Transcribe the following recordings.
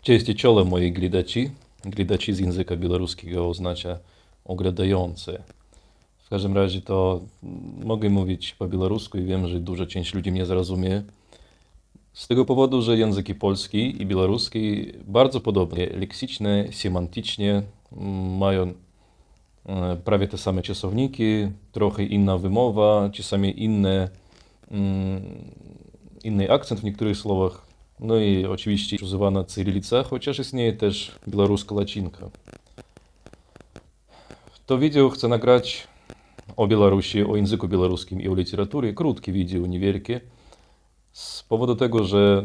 Cześć i czołem moi glidaci. Glidaci z języka białoruskiego oznacza oglądający. W każdym razie to mogę mówić po białorusku i wiem, że duża część ludzi mnie zrozumie. Z tego powodu, że języki polski i białoruski bardzo podobnie, leksycznie, semantycznie mają prawie te same czasowniki, trochę inna wymowa, czasami mm, inny akcent w niektórych słowach. No i oczywiście używana cyrylica, chociaż istnieje też białoruska łacinka. To wideo chcę nagrać o Białorusi, o języku białoruskim i o literaturze. Krótkie wideo, niewielkie. Z powodu tego, że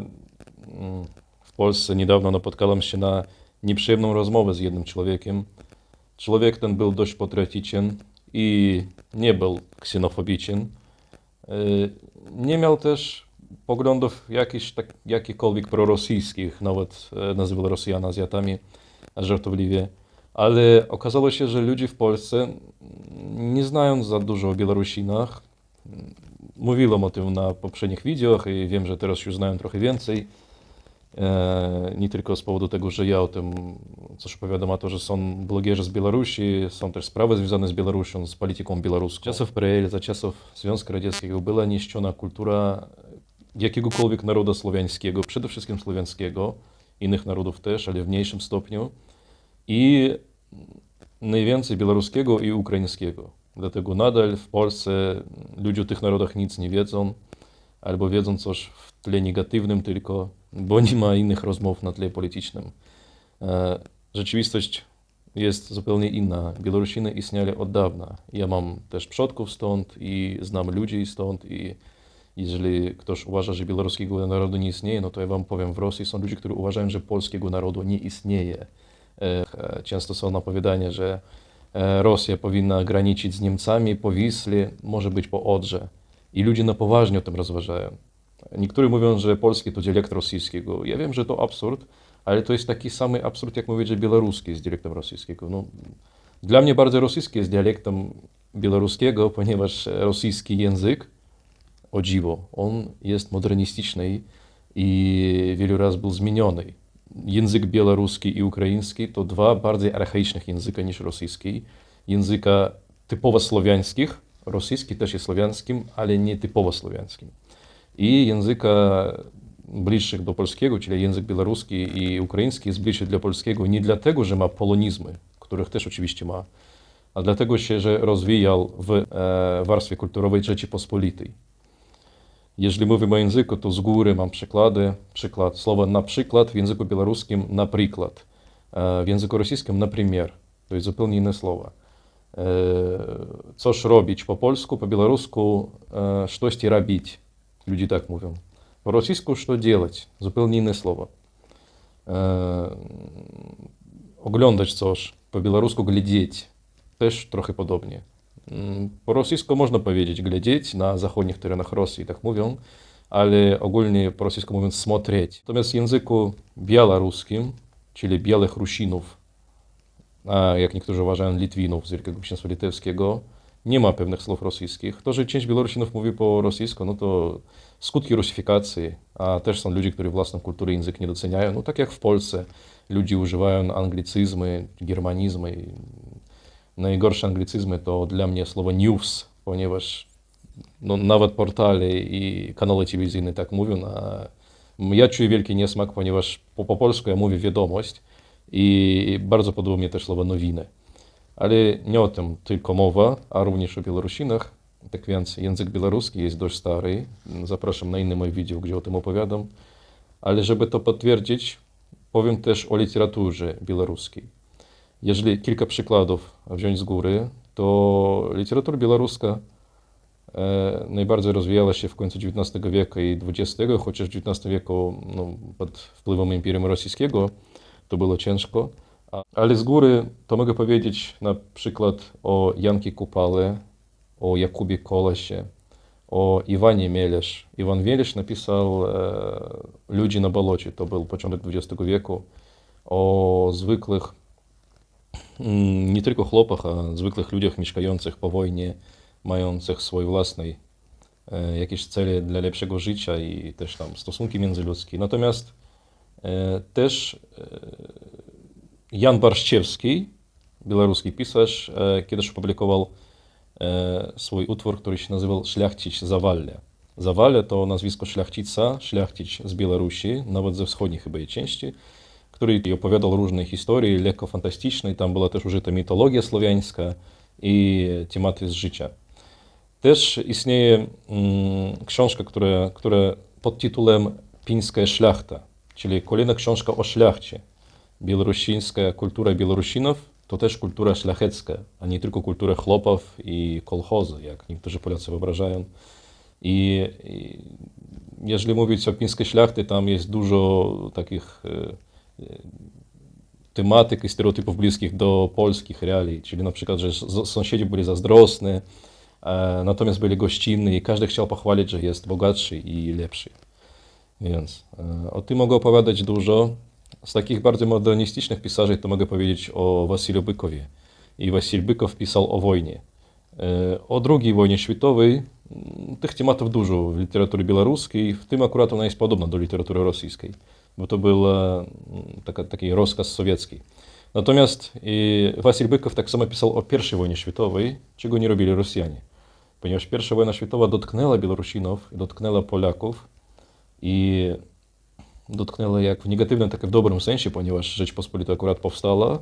w Polsce niedawno napotkałem się na nieprzyjemną rozmowę z jednym człowiekiem. Człowiek ten był dość patriotyczny i nie był ksenofobiczny. Nie miał też poglądów jakichkolwiek prorosyjskich, nawet nazywał Rosjan Azjatami żartobliwie. Ale okazało się, że ludzie w Polsce, nie znając za dużo o Białorusinach, mówiłem o tym na poprzednich wideach i wiem, że teraz już znają trochę więcej. Nie tylko z powodu tego, że ja o tym coś opowiadam, a to, że są blogerzy z Białorusi, są też sprawy związane z Białorusią, z polityką białoruską. Za czasów PRL, za czasów Związku Radzieckiego była niszczona kultura jakiegokolwiek narodu słowiańskiego, przede wszystkim słowiańskiego, innych narodów też, ale w mniejszym stopniu. I najwięcej białoruskiego i ukraińskiego. Dlatego nadal w Polsce ludzie o tych narodach nic nie wiedzą, albo wiedzą coś w tle negatywnym tylko, bo nie ma innych rozmów na tle politycznym. Rzeczywistość jest zupełnie inna. Białorusiny istnieli od dawna. Ja mam też przodków stąd i znam ludzi stąd i jeżeli ktoś uważa, że białoruskiego narodu nie istnieje, no to ja wam powiem, w Rosji są ludzie, którzy uważają, że polskiego narodu nie istnieje. Często są opowiadania, że Rosja powinna graniczyć z Niemcami po Wisli, może być po Odrze. I ludzie na poważnie o tym rozważają. Niektórzy mówią, że polski to dialekt rosyjskiego. Ja wiem, że to absurd, ale to jest taki sam absurd, jak mówić, że białoruski jest dialektem rosyjskiego. No, dla mnie bardzo rosyjski jest dialektem białoruskiego, ponieważ rosyjski język, o dziwo, on jest modernistyczny i wielu razy był zmieniony. Język białoruski i ukraiński to dwa bardziej archaiczne języka niż rosyjski. Języka typowo słowiańskich, rosyjski też jest słowiańskim, ale nie typowo słowiańskim. I języka bliższych do polskiego, czyli język białoruski i ukraiński jest bliższy dla polskiego nie dlatego, że ma polonizmy, których też oczywiście ma, a dlatego, że rozwijał w warstwie kulturowej Rzeczypospolitej. Jeżeli mówimy o języku, to z góry mam przykłady. Przykład słowa na przykład w języku białoruskim na przykład. W języku rosyjskim na primer. To jest zupełnie inne słowa. Coś robić po polsku, po białorusku coś robić. Ludzie tak mówią. Po rosyjsku что делать? Zupełnie inne słowo. Oglądać coś, po białorusku глядеть. Też trochę podobnie. Po rosyjsku można powiedzieć глядеть na zachodnich terenach Rosji, tak mówią, ale ogólnie po rosyjsku mówiąc смотреть. Natomiast w języku białoruskim, czyli białych Rusinów, a jak niektórzy uważają Litwinów z Wielkiego Księstwa Litewskiego, nie ma pewnych słów rosyjskich. To, że część Białorusinów mówi po rosyjsku, no to skutki rusyfikacji, a też są ludzie, którzy własną kulturę i język nie doceniają. No tak jak w Polsce ludzie używają anglicyzmy, germanizmy. Najgorsze anglicyzmy to dla mnie słowo news, ponieważ no, nawet portale i kanały telewizyjne tak mówią, a ja czuję wielki niesmak, ponieważ po polsku ja mówię wiadomość i bardzo podoba mi też słowo nowiny. Ale nie o tym tylko mowa, a również o Białorusinach. Tak więc język białoruski jest dość stary. Zapraszam na inne moje wideo, gdzie o tym opowiadam. Ale żeby to potwierdzić, powiem też o literaturze białoruskiej. Jeżeli kilka przykładów wziąć z góry, to literatura białoruska najbardziej rozwijała się w końcu XIX wieku i XX, chociaż w XIX wieku no, pod wpływem Imperium Rosyjskiego to było ciężko. Ale z góry to mogę powiedzieć na przykład o Janki Kupale, o Jakubie Kolasie, o Iwanie Mielesz. Iwan Mielesz napisał Ludzi na balocie, to był początek XX wieku, o zwykłych, nie tylko chłopach, a zwykłych ludziach mieszkających po wojnie, mających swój własny jakieś cele dla lepszego życia i też tam stosunki międzyludzkie. Natomiast Też Jan Barszczewski, białoruski pisarz, kiedyś opublikował swój utwór, który się nazywał Szlachcic Zawalia. Zawalia to nazwisko szlachcica, szlachcic z Białorusi, nawet ze wschodniej chyba jej części, który opowiadał różne historie, lekko fantastyczne, tam była też użyta mitologia słowiańska i tematy z życia. Też istnieje książka, która pod tytułem Pińska szlachta, czyli kolejna książka o szlachcie. Białorusińska kultura Białorusinów to też kultura szlachecka, a nie tylko kultura chłopów i kolchozy, jak niektórzy Polacy wyobrażają. I jeżeli mówić o pińskiej szlachty, tam jest dużo takich tematyk i stereotypów bliskich do polskich reali, czyli na przykład, że sąsiedzi byli zazdrosni, natomiast byli gościnni i każdy chciał pochwalić, że jest bogatszy i lepszy. Więc o tym mogę opowiadać dużo. Z takich bardzo modernistycznych pisarzy to mogę powiedzieć o Wasiliu Bykowie. I Wasil Bykow pisał o wojnie. O II wojnie światowej. Tych tematów dużo w literaturze białoruskiej, w tym akurat ona jest podobna do literatury rosyjskiej, bo to był taki rozkaz sowiecki. Natomiast Wasil Bykow tak samo pisał o I wojnie światowej, czego nie robili Rosjanie. Ponieważ I wojna światowa dotknęła Białorusinów, dotknęła Polaków i dotknęła jak w negatywnym, tak i w dobrym sensie, ponieważ Rzeczpospolita akurat powstała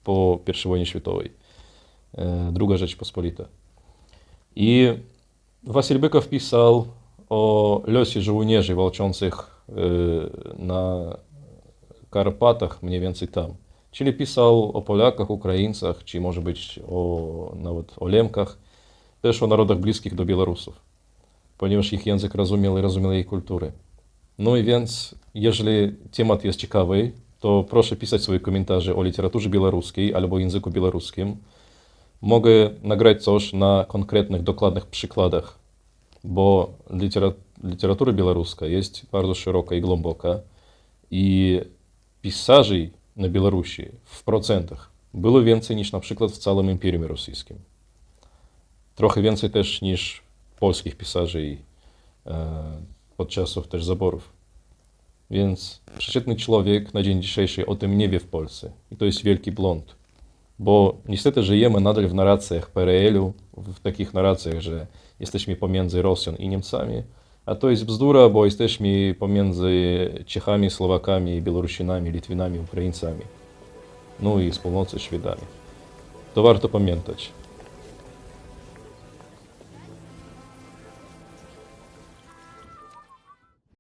po I wojnie światowej. Druga Rzeczpospolita. I Wasil Bykow pisał o losie żołnierzy walczących na Karpatach, mniej więcej tam. Czyli pisał o Polakach, Ukraińcach, czy może być nawet o Lemkach, też o narodach bliskich do Białorusów, ponieważ ich język rozumiał i rozumiał jej kulturę. No i więc, jeżeli temat jest ciekawy, to proszę pisać swoje komentarze o literaturze białoruskiej albo języku białoruskim. Mogę nagrać coś na konkretnych, dokładnych przykładach, bo literatura białoruska jest bardzo szeroka i głęboka i pisarzy na Białorusi w procentach było więcej niż na przykład w całym Imperium Rosyjskim. Trochę więcej też niż polskich pisarzy od czasów też zaborów. Więc przeciętny człowiek na dzień dzisiejszy o tym nie wie w Polsce. I to jest wielki błąd. Bo niestety żyjemy nadal w narracjach PRL-u, w takich narracjach, że jesteśmy pomiędzy Rosją i Niemcami, a to jest bzdura, bo jesteśmy pomiędzy Czechami, Słowakami, Białorusinami, Litwinami, Ukraińcami, no i z północy Szwedami. To warto pamiętać.